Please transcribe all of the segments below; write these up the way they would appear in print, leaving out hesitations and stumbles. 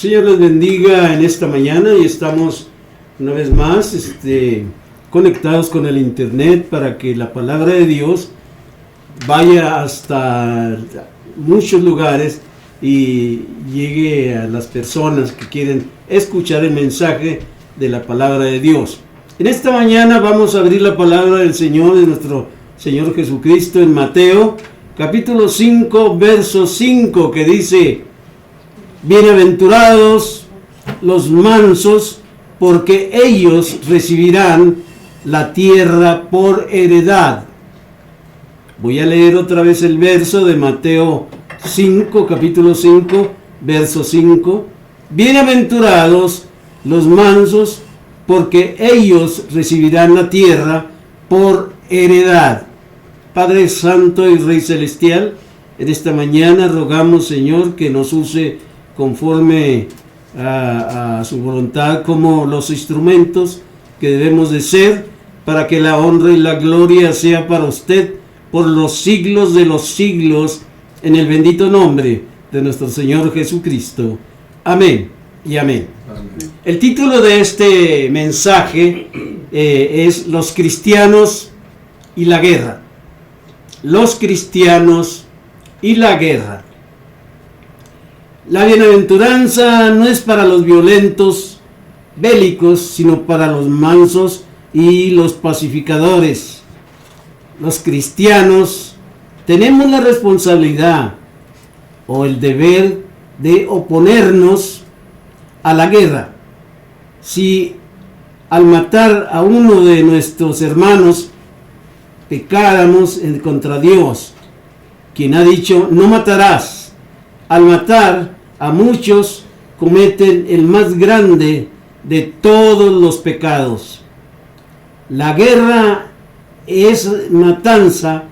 Señor les bendiga en esta mañana y estamos una vez más conectados con el internet para que la palabra de Dios vaya hasta muchos lugares y llegue a las personas que quieren escuchar el mensaje de la palabra de Dios. En esta mañana vamos a abrir la palabra del Señor, de nuestro Señor Jesucristo, en Mateo capítulo 5, verso 5, que dice: bienaventurados los mansos, porque ellos recibirán la tierra por heredad. Voy a leer otra vez el verso de Mateo 5, capítulo 5, verso 5. Bienaventurados los mansos, porque ellos recibirán la tierra por heredad. Padre Santo y Rey Celestial, en esta mañana rogamos, Señor, que nos use conforme a su voluntad como los instrumentos que debemos de ser, para que la honra y la gloria sea para usted por los siglos de los siglos, en el bendito nombre de nuestro Señor Jesucristo. Amén y amén. Amén. El título de este mensaje es Los cristianos y la guerra. Los cristianos y la guerra. La bienaventuranza no es para los violentos, bélicos, sino para los mansos y los pacificadores. Los cristianos tenemos la responsabilidad o el deber de oponernos a la guerra. Si al matar a uno de nuestros hermanos pecáramos contra Dios, quien ha dicho no matarás, al matar a muchos cometen el más grande de todos los pecados. La guerra es matanza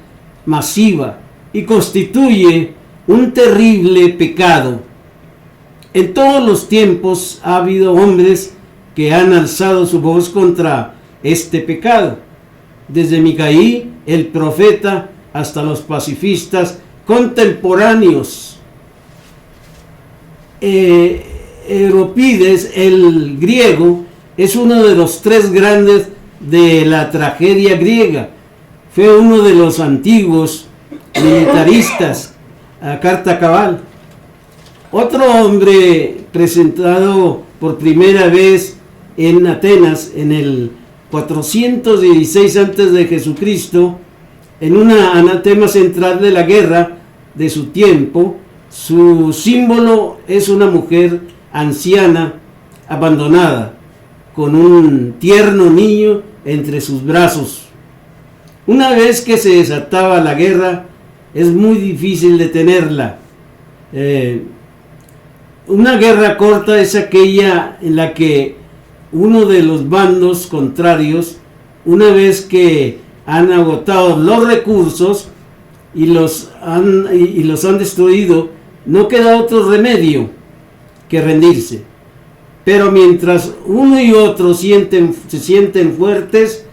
masiva y constituye un terrible pecado. En todos los tiempos ha habido hombres que han alzado su voz contra este pecado, desde Micaí, el profeta, hasta los pacifistas contemporáneos. Euripides, el griego, es uno de los tres grandes de la tragedia griega. Fue uno de los antiguos militaristas, a carta cabal. Otro hombre presentado por primera vez en Atenas en el 416 antes de Jesucristo, en un anatema central de la guerra de su tiempo. Su símbolo es una mujer anciana, abandonada, con un tierno niño entre sus brazos. Una vez que se desataba la guerra, es muy difícil detenerla. Una guerra corta es aquella en la que uno de los bandos contrarios, una vez que han agotado los recursos y los han destruido, no queda otro remedio que rendirse. Pero mientras uno y otro se sienten fuertes,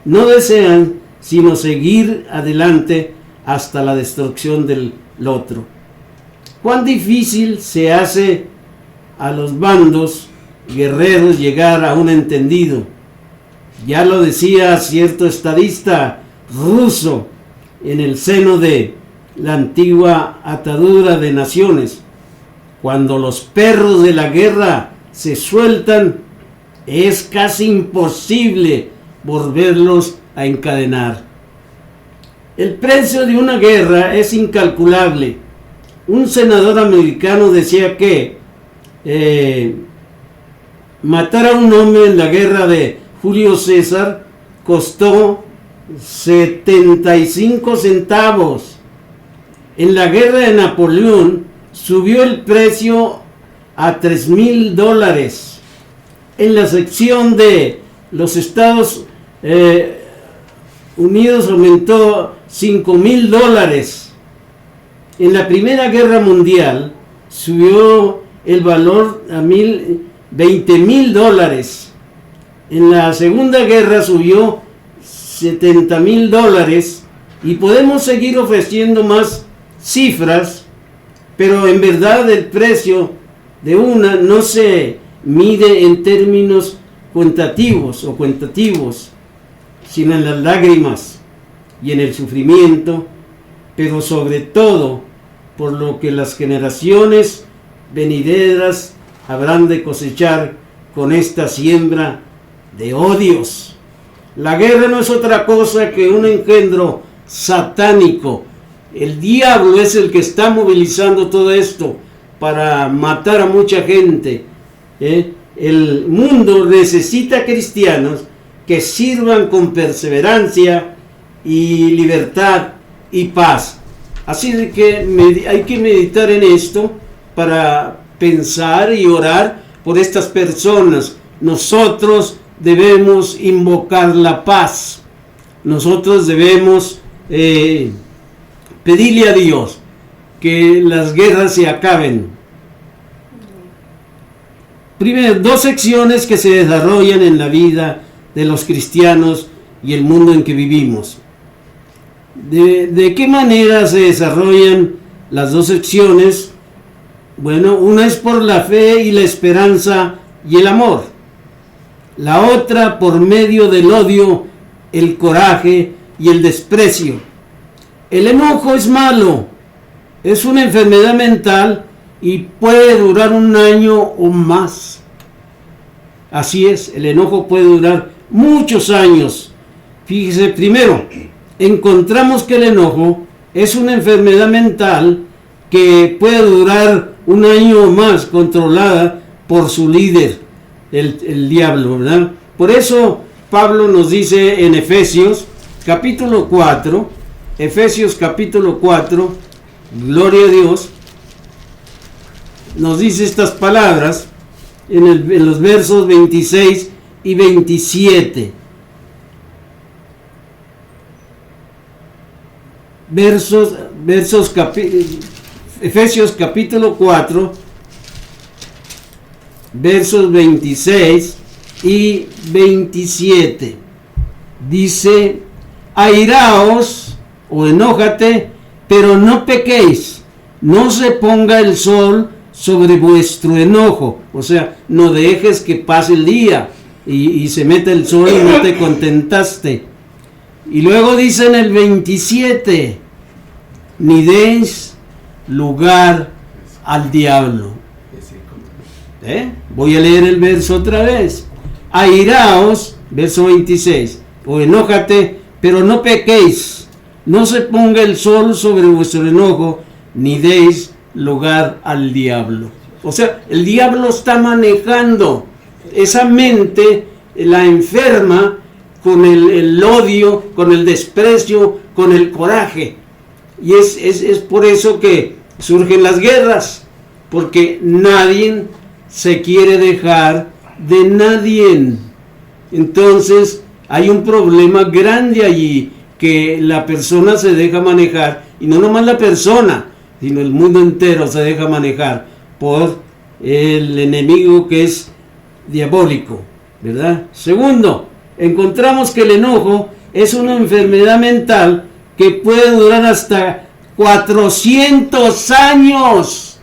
no desean sino seguir adelante hasta la destrucción del otro. Cuán difícil se hace a los bandos guerreros llegar a un entendido. Ya lo decía cierto estadista ruso en el seno de la antigua atadura de naciones: cuando los perros de la guerra se sueltan, es casi imposible volverlos a encadenar. El precio de una guerra es incalculable. Un senador americano decía que matar a un hombre en la guerra de Julio César costó 75 centavos. En la guerra de Napoleón subió el precio a $3,000. En la sección de los Estados Unidos aumentó $5,000. En la Primera Guerra Mundial subió el valor a $20,000. En la Segunda Guerra subió $70,000, y podemos seguir ofreciendo más cifras, pero en verdad el precio de una no se mide en términos cuantitativos, sino en las lágrimas y en el sufrimiento, pero sobre todo por lo que las generaciones venideras habrán de cosechar con esta siembra de odios. La guerra no es otra cosa que un engendro satánico. El diablo es el que está movilizando todo esto para matar a mucha gente. El mundo necesita cristianos que sirvan con perseverancia y libertad y paz. Así de que hay que meditar en esto para pensar y orar por estas personas. Nosotros debemos invocar la paz. Nosotros debemos pedirle a Dios que las guerras se acaben. Primero, dos secciones que se desarrollan en la vida de los cristianos y el mundo en que vivimos. ¿De qué manera se desarrollan las dos secciones? Bueno, una es por la fe y la esperanza y el amor. La otra por medio del odio, el coraje y el desprecio. El enojo es malo, es una enfermedad mental y puede durar un año o más. Así es, el enojo puede durar muchos años. Fíjese, primero, encontramos que el enojo es una enfermedad mental que puede durar un año o más, controlada por su líder, el diablo, ¿verdad? Por eso Pablo nos dice en Efesios capítulo 4, gloria a Dios, nos dice estas palabras en los versos 26 y 27. Efesios capítulo 4, versos 26 y 27. Dice: airaos o enójate, pero no pequéis, no se ponga el sol sobre vuestro enojo. O sea, no dejes que pase el día y se meta el sol y no te contentaste. Y luego dice en el 27, ni deis lugar al diablo. Voy a leer el verso otra vez. Airaos, verso 26, o enójate, pero no pequéis, no se ponga el sol sobre vuestro enojo, ni deis lugar al diablo. O sea, el diablo está manejando esa mente, la enferma, con el odio, con el desprecio, con el coraje. Y es por eso que surgen las guerras, porque nadie se quiere dejar de nadie. Entonces hay un problema grande allí, que la persona se deja manejar, y no nomás la persona, sino el mundo entero se deja manejar por el enemigo que es diabólico, ¿verdad? Segundo, encontramos que el enojo es una enfermedad mental que puede durar hasta 400 años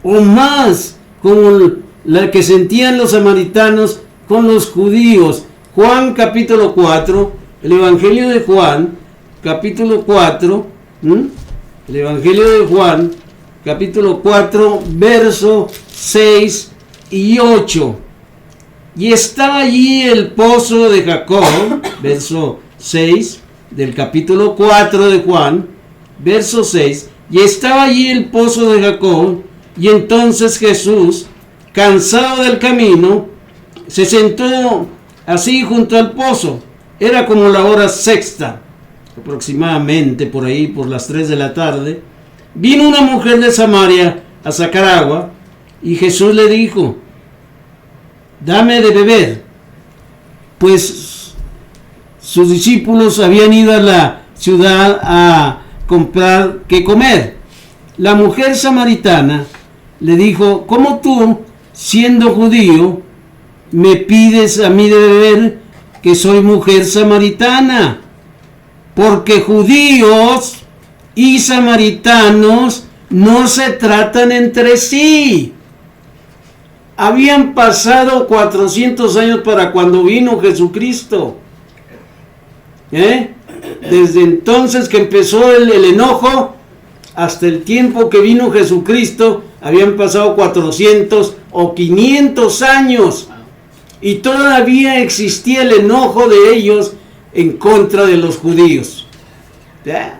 o más, como la que sentían los samaritanos con los judíos. Juan capítulo 4, el Evangelio de Juan, capítulo 4, el Evangelio de Juan, capítulo 4, verso 6 y 8. Y estaba allí el pozo de Jacob, verso 6, del capítulo 4 de Juan, verso 6. Y estaba allí el pozo de Jacob, y entonces Jesús, cansado del camino, se sentó así junto al pozo. Era como la hora sexta, aproximadamente por ahí, por las 3 de la tarde. Vino una mujer de Samaria a sacar agua, y Jesús le dijo: dame de beber. Pues sus discípulos habían ido a la ciudad a comprar qué comer. La mujer samaritana le dijo: ¿cómo tú, siendo judío, me pides a mí de beber, que soy mujer samaritana? Porque judíos y samaritanos no se tratan entre sí. Habían pasado 400 años para cuando vino Jesucristo. Desde entonces que empezó el enojo hasta el tiempo que vino Jesucristo, habían pasado 400 o 500 años. Y todavía existía el enojo de ellos en contra de los judíos. ¿Ya?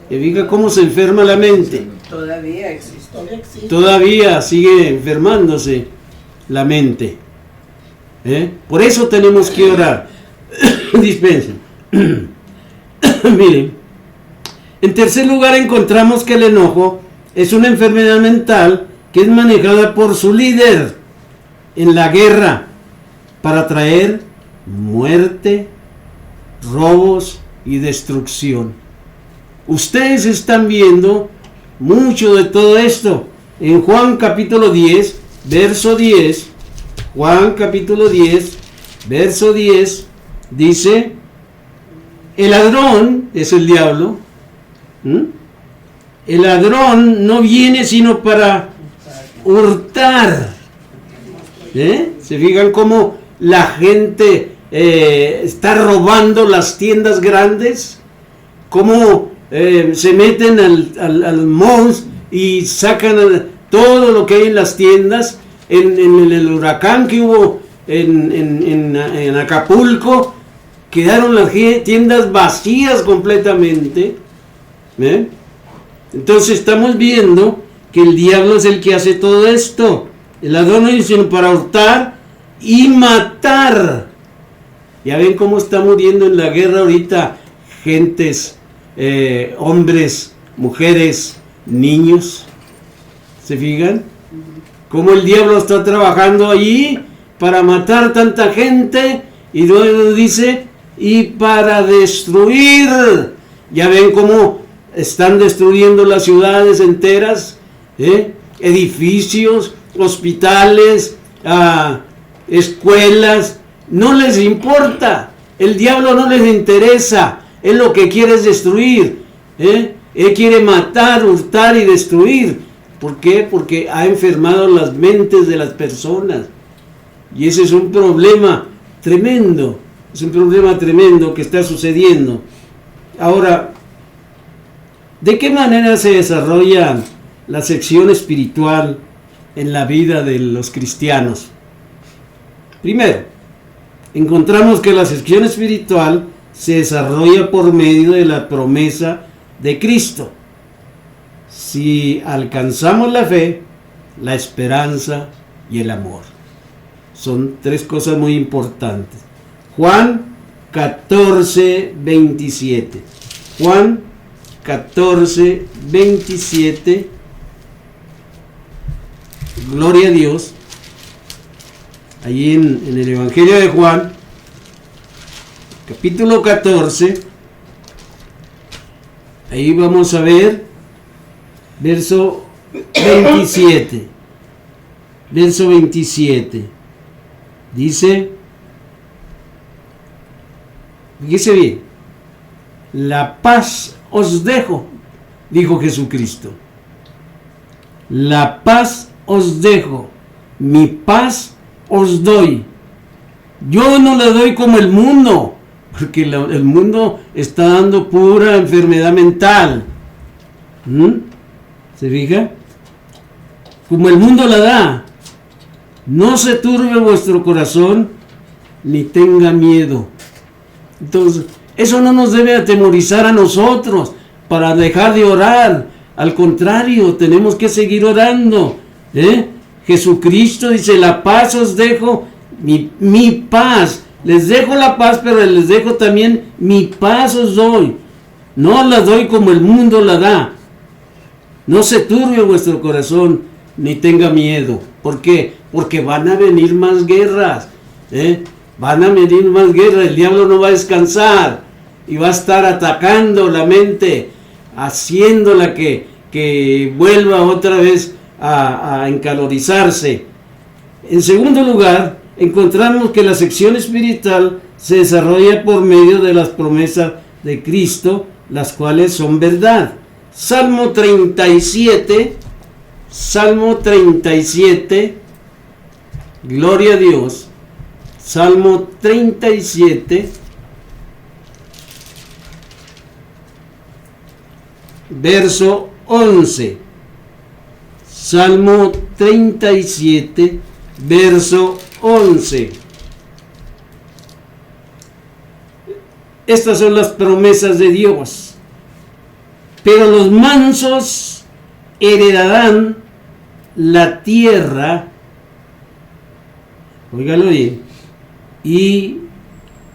Y fija cómo se enferma la mente. Todavía existe. Todavía sigue enfermándose la mente. Por eso tenemos que orar. Dispensen. Miren, en tercer lugar encontramos que el enojo es una enfermedad mental que es manejada por su líder en la guerra para traer muerte, robos y destrucción. Ustedes están viendo mucho de todo esto en Juan capítulo 10, verso 10. Juan capítulo 10, verso 10 dice: el ladrón es el diablo. El ladrón no viene sino para hurtar. ¿Se fijan cómo la gente está robando las tiendas grandes? ¿Cómo se meten al malls y sacan todo lo que hay en las tiendas? En el huracán que hubo en Acapulco, quedaron las tiendas vacías completamente. Entonces estamos viendo que el diablo es el que hace todo esto. El ladrón no es sino para hurtar y matar. Ya ven cómo está muriendo en la guerra ahorita gentes, hombres, mujeres, niños. ¿Se fijan? Cómo el diablo está trabajando allí para matar tanta gente, y luego dice, y para destruir. Ya ven cómo están destruyendo las ciudades enteras, edificios, hospitales, escuelas. No les importa, el diablo no les interesa, él lo que quiere es destruir, él quiere matar, hurtar y destruir. ¿Por qué? Porque ha enfermado las mentes de las personas, y ese es un problema tremendo, que está sucediendo. Ahora, ¿de qué manera se desarrolla la sección espiritual en la vida de los cristianos? Primero, encontramos que la sección espiritual se desarrolla por medio de la promesa de Cristo. Si alcanzamos la fe, la esperanza y el amor. Son tres cosas muy importantes. Juan 14, 27. Juan 14, 27. Gloria a Dios. Allí en el Evangelio de Juan, capítulo 14, ahí vamos a ver verso 27. Verso 27. Dice, fíjese bien, la paz os dejo, dijo Jesucristo. La paz os dejo, mi paz os doy. Yo no la doy como el mundo, porque el mundo está dando pura enfermedad mental. ¿Se fija? Como el mundo la da. No se turbe vuestro corazón, ni tenga miedo. Entonces, eso no nos debe atemorizar a nosotros para dejar de orar. Al contrario, tenemos que seguir orando. Jesucristo dice, la paz os dejo, mi paz. Les dejo la paz, pero les dejo también mi paz os doy. No la doy como el mundo la da. No se turbe vuestro corazón, ni tenga miedo. ¿Por qué? Porque van a venir más guerras. Van a venir más guerras. El diablo no va a descansar y va a estar atacando la mente, haciéndola que vuelva otra vez a encalorizarse. En segundo lugar, encontramos que la sección espiritual se desarrolla por medio de las promesas de Cristo, las cuales son verdad. Salmo 37, Gloria a Dios. Salmo 37, verso 11. Salmo 37, verso 11. Estas son las promesas de Dios. Pero los mansos heredarán la tierra, óigalo bien, y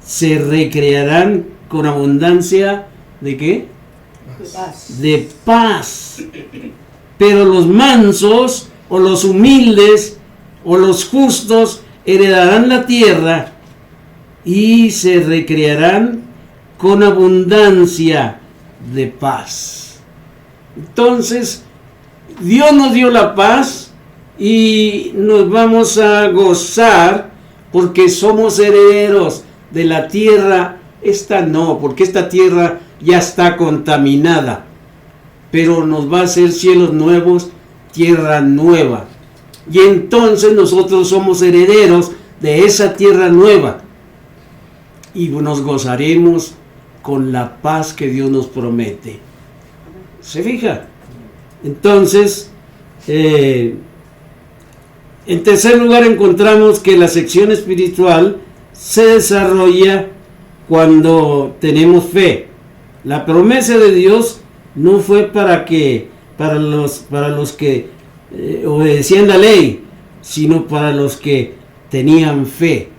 se recrearán con abundancia ¿de qué? De paz. De paz. Pero los mansos o los humildes o los justos heredarán la tierra y se recrearán con abundancia de paz. Entonces, Dios nos dio la paz y nos vamos a gozar porque somos herederos de la tierra. Esta no, porque esta tierra ya está contaminada, pero nos va a hacer cielos nuevos, tierra nueva. Y entonces nosotros somos herederos de esa tierra nueva y nos gozaremos con la paz que Dios nos promete. ¿Se fija? Entonces, en tercer lugar encontramos que la sección espiritual se desarrolla cuando tenemos fe. La promesa de Dios no fue para los que obedecían la ley, sino para los que tenían fe.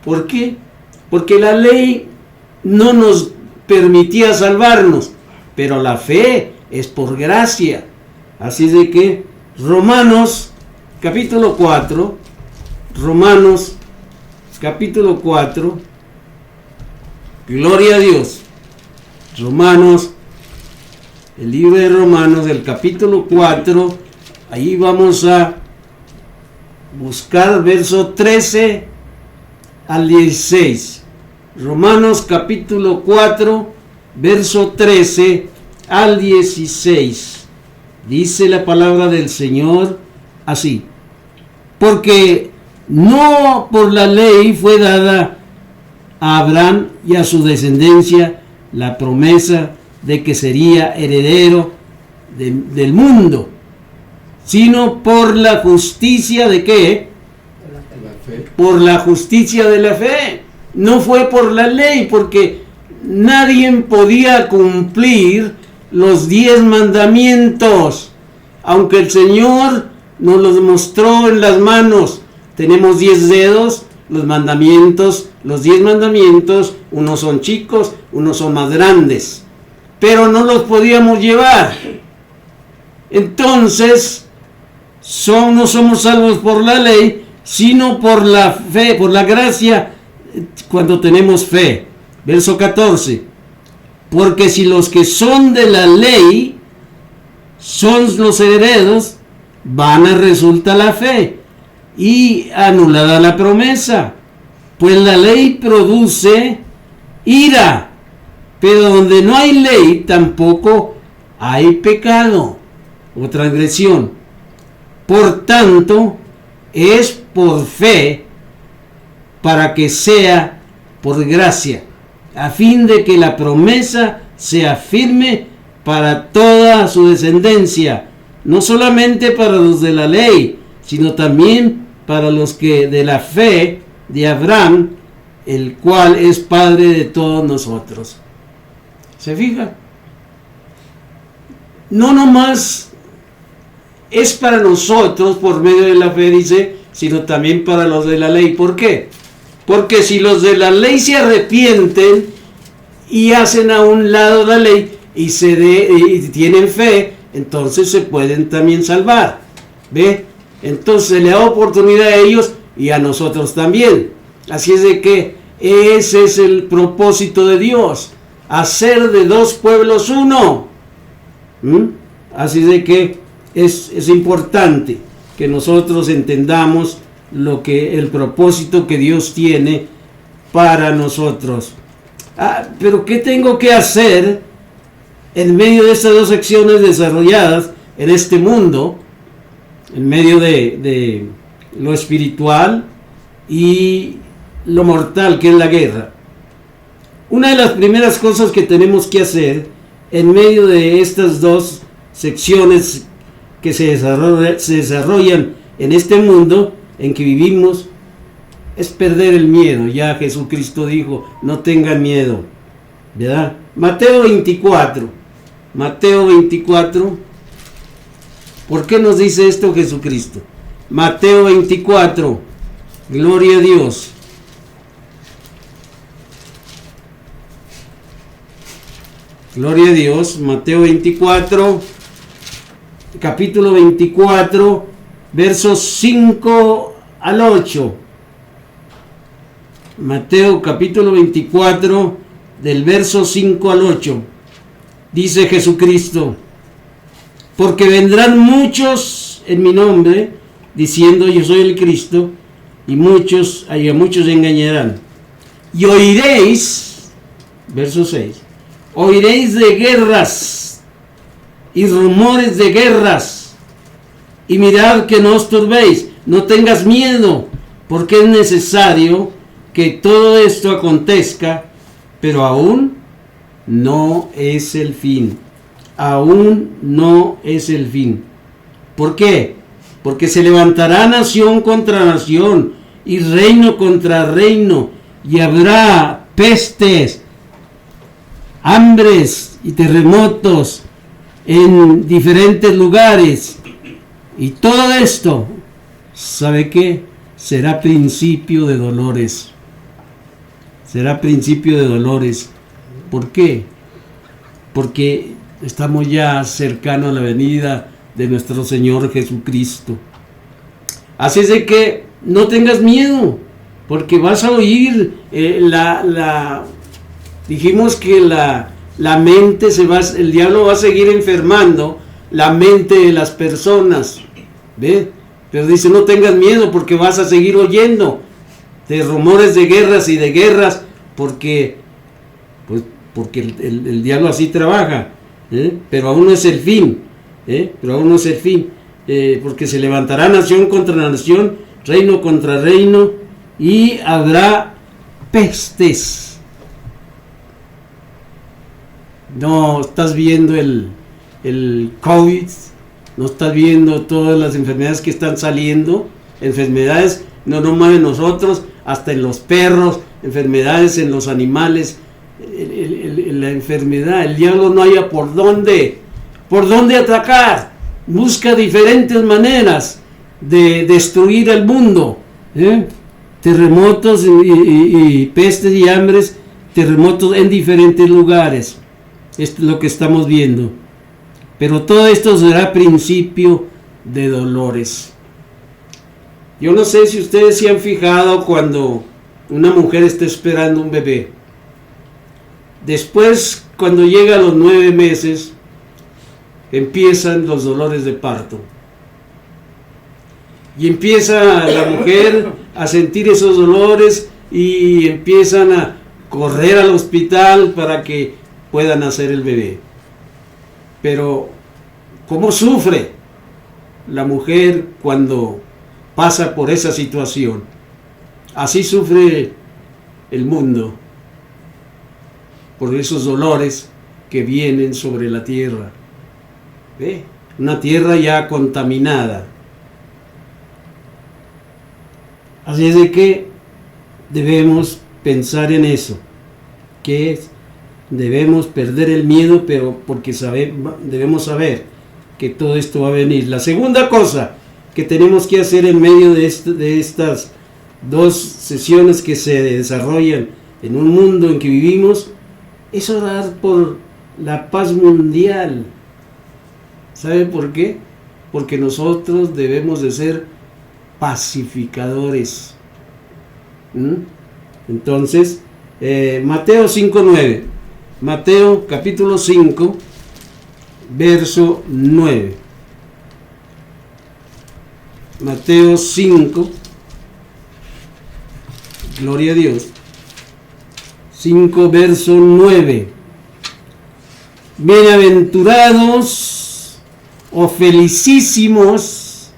¿Por qué? Porque la ley no nos permitía salvarnos, pero la fe es por gracia. Así de que Romanos capítulo 4, Romanos capítulo 4, gloria a Dios. Romanos, el libro de Romanos, el capítulo 4, ahí vamos a buscar verso 13 al 16. Romanos capítulo 4, verso 13 al 16. Dice la palabra del Señor así: porque no por la ley fue dada a Abraham y a su descendencia la promesa de que sería heredero del mundo, sino por la justicia de ¿qué? La fe. Por la justicia de la fe. No fue por la ley, porque nadie podía cumplir los 10 mandamientos, aunque el Señor nos los mostró en las manos. Tenemos 10 dedos, los mandamientos, los 10 mandamientos, unos son chicos, unos son más grandes, pero no los podíamos llevar. Entonces, no somos salvos por la ley, sino por la fe, por la gracia, cuando tenemos fe. Verso 14: porque si los que son de la ley son los herederos, vana resulta la fe y anulada la promesa, pues la ley produce ira, pero donde no hay ley tampoco hay pecado o transgresión. Por tanto, es por fe, para que sea por gracia, a fin de que la promesa sea firme para toda su descendencia, no solamente para los de la ley, sino también para los que de la fe de Abraham, el cual es padre de todos nosotros. ¿Se fija? No nomás es para nosotros por medio de la fe, dice, sino también para los de la ley. ¿Por qué? Porque si los de la ley se arrepienten y hacen a un lado la ley y tienen fe, entonces se pueden también salvar. ¿Ve? Entonces le da oportunidad a ellos y a nosotros también. Así es de que ese es el propósito de Dios, hacer de dos pueblos uno. Así de que es importante que nosotros entendamos el propósito que Dios tiene para nosotros. Pero ¿qué tengo que hacer en medio de estas dos secciones desarrolladas en este mundo, en medio de lo espiritual y lo mortal, que es la guerra. Una de las primeras cosas que tenemos que hacer en medio de estas dos secciones que se desarrollan en este mundo en que vivimos es perder el miedo. Ya Jesucristo dijo, no tengan miedo, ¿verdad? Mateo 24, ¿por qué nos dice esto Jesucristo? Mateo 24, gloria a Dios. Gloria a Dios, Mateo 24, capítulo 24, versos 5 al 8. Mateo capítulo 24, del verso 5 al 8. Dice Jesucristo, porque vendrán muchos en mi nombre, diciendo yo soy el Cristo, y a muchos engañarán. Y oiréis, verso 6, oiréis de guerras y rumores de guerras, y mirad que no os turbéis, no tengas miedo, porque es necesario que todo esto acontezca, pero aún no es el fin. Aún no es el fin. ¿Por qué? Porque se levantará nación contra nación y reino contra reino, y habrá pestes, hambres y terremotos en diferentes lugares. Y todo esto, ¿sabe qué? Será principio de dolores. Será principio de dolores. ¿Por qué? Porque estamos ya cercanos a la venida de nuestro Señor Jesucristo. Así es de que no tengas miedo, porque vas a oír dijimos que la mente el diablo va a seguir enfermando la mente de las personas, ¿ve? Pero dice, no tengas miedo, porque vas a seguir oyendo de rumores de guerras y de guerras, porque el diablo así trabaja, pero aún no es el fin, porque se levantará nación contra nación, reino contra reino, y habrá pestes. No estás viendo el COVID, no estás viendo todas las enfermedades que están saliendo, enfermedades no nomás en nosotros, hasta en los perros, enfermedades en los animales, la enfermedad, el diablo no haya por dónde atacar, busca diferentes maneras de destruir el mundo, terremotos y pestes y hambres, terremotos en diferentes lugares. Esto es lo que estamos viendo. Pero todo esto será principio de dolores. Yo no sé si ustedes se han fijado cuando una mujer está esperando un bebé. Después, cuando llega a los 9 meses, empiezan los dolores de parto. Y empieza la mujer a sentir esos dolores y empiezan a correr al hospital para que puedan nacer el bebé. Pero, ¿cómo sufre la mujer cuando pasa por esa situación? Así sufre el mundo por esos dolores que vienen sobre la tierra. ¿Ve? Una tierra ya contaminada. Así es de que debemos pensar en eso, que es, debemos perder el miedo, pero porque debemos saber que todo esto va a venir. La segunda cosa que tenemos que hacer en medio de estas dos sesiones que se desarrollan en un mundo en que vivimos, es orar por la paz mundial. ¿Sabe por qué? Porque nosotros debemos de ser pacificadores. Entonces, Mateo 5:9. Mateo capítulo 5, verso 9. Mateo 5, gloria a Dios. 5, verso 9. Bienaventurados o felicísimos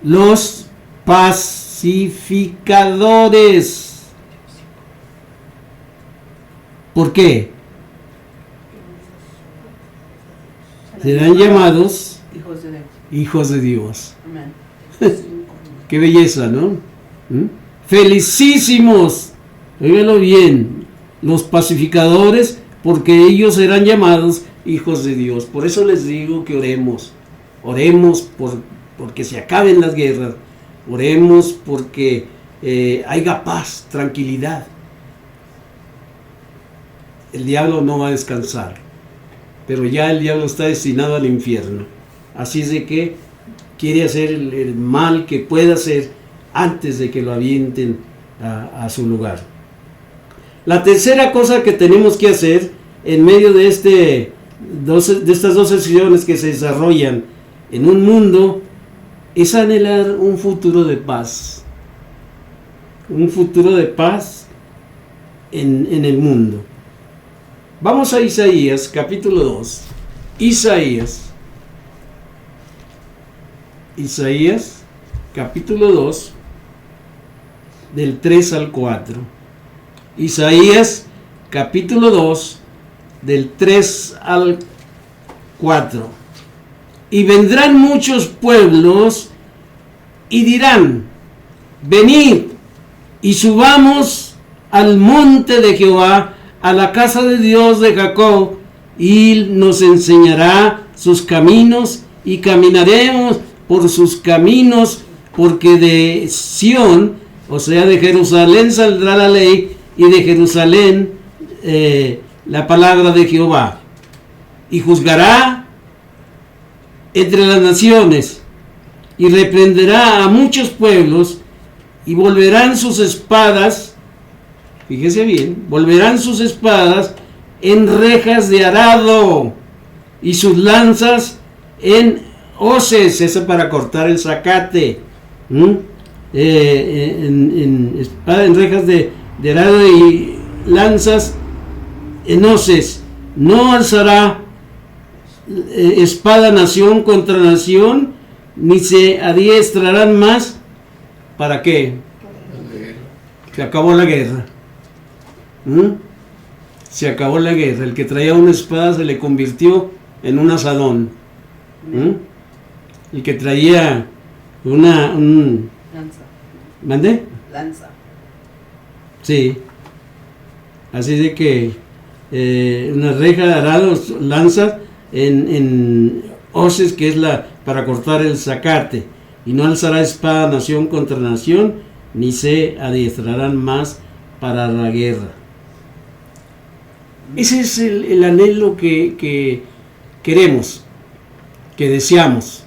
los pacificadores. ¿Por qué? Serán llamados hijos de Dios. Amén. Qué belleza, ¿no? Felicísimos, óigalo bien, los pacificadores, porque ellos serán llamados hijos de Dios. Por eso les digo que oremos porque se acaben las guerras, oremos porque haya paz, tranquilidad. El diablo no va a descansar, pero ya el diablo está destinado al infierno. Así es de que quiere hacer el mal que pueda hacer antes de que lo avienten a su lugar. La tercera cosa que tenemos que hacer en medio de estas dos sesiones que se desarrollan en un mundo es anhelar un futuro de paz. Un futuro de paz en el mundo. Vamos a Isaías capítulo 2. Isaías capítulo 2 del 3 al 4. Isaías capítulo 2 del 3 al 4. Y vendrán muchos pueblos y dirán: venid y subamos al monte de Jehová, a la casa de Dios de Jacob, y nos enseñará sus caminos, y caminaremos por sus caminos, porque de Sión, o sea de Jerusalén, saldrá la ley, y de Jerusalén la palabra de Jehová, y juzgará entre las naciones, y reprenderá a muchos pueblos, y volverán sus espadas, fíjese bien, volverán sus espadas en rejas de arado, y sus lanzas en hoces, eso para cortar el zacate, espada en rejas de arado y lanzas en hoces. No alzará espada nación contra nación, ni se adiestrarán más. ¿Para qué? Se acabó la guerra. Se acabó la guerra. El que traía una espada se le convirtió en un asadón. El que traía lanza. ¿Mande? Lanza. Sí. Así de que una reja de arados, lanzas en hoces, que es la para cortar el zacate. Y no alzará espada nación contra nación, ni se adiestrarán más para la guerra. Ese es el anhelo que queremos, que deseamos.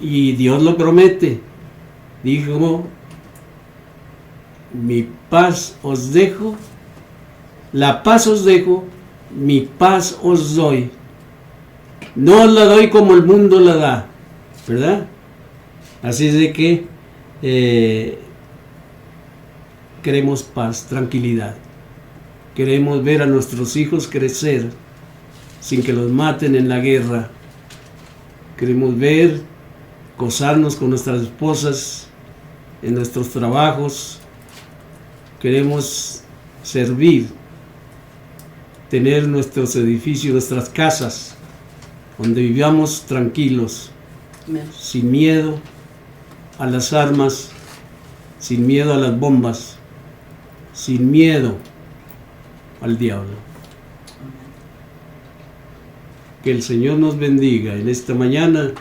Y Dios lo promete. Dijo: mi paz os dejo, la paz os dejo, mi paz os doy. No os la doy como el mundo la da, ¿verdad? Así es de que queremos paz, tranquilidad. Queremos ver a nuestros hijos crecer sin que los maten en la guerra. Queremos ver, gozarnos con nuestras esposas en nuestros trabajos. Queremos servir, tener nuestros edificios, nuestras casas, donde vivamos tranquilos, sin miedo a las armas, sin miedo a las bombas, sin miedo al diablo. Que el Señor nos bendiga en esta mañana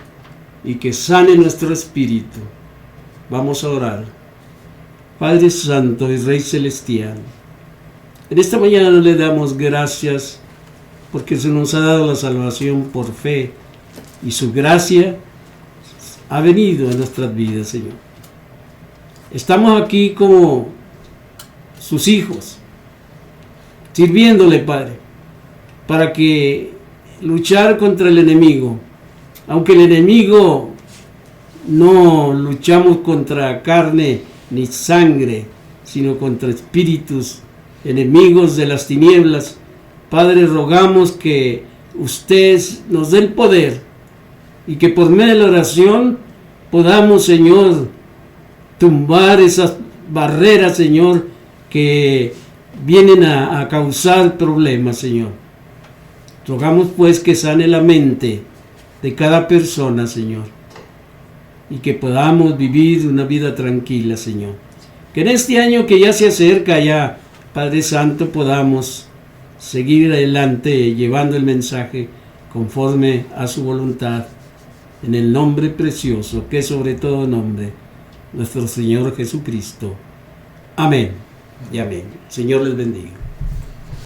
y que sane nuestro espíritu. Vamos a orar. Padre Santo y Rey Celestial, en esta mañana le damos gracias porque se nos ha dado la salvación por fe y su gracia ha venido a nuestras vidas, Señor. Estamos aquí como sus hijos, sirviéndole, Padre, para que luchar contra el enemigo, aunque el enemigo no luchamos contra carne ni sangre, sino contra espíritus enemigos de las tinieblas. Padre, rogamos que usted nos dé el poder y que por medio de la oración podamos, Señor, tumbar esas barreras, Señor, que vienen a causar problemas, Señor. Rogamos pues que sane la mente de cada persona, Señor, y que podamos vivir una vida tranquila, Señor. Que en este año que ya se acerca, ya, Padre Santo, podamos seguir adelante llevando el mensaje conforme a su voluntad, en el nombre precioso, que es sobre todo nombre, nuestro Señor Jesucristo. Amén y amén. Señor les bendiga.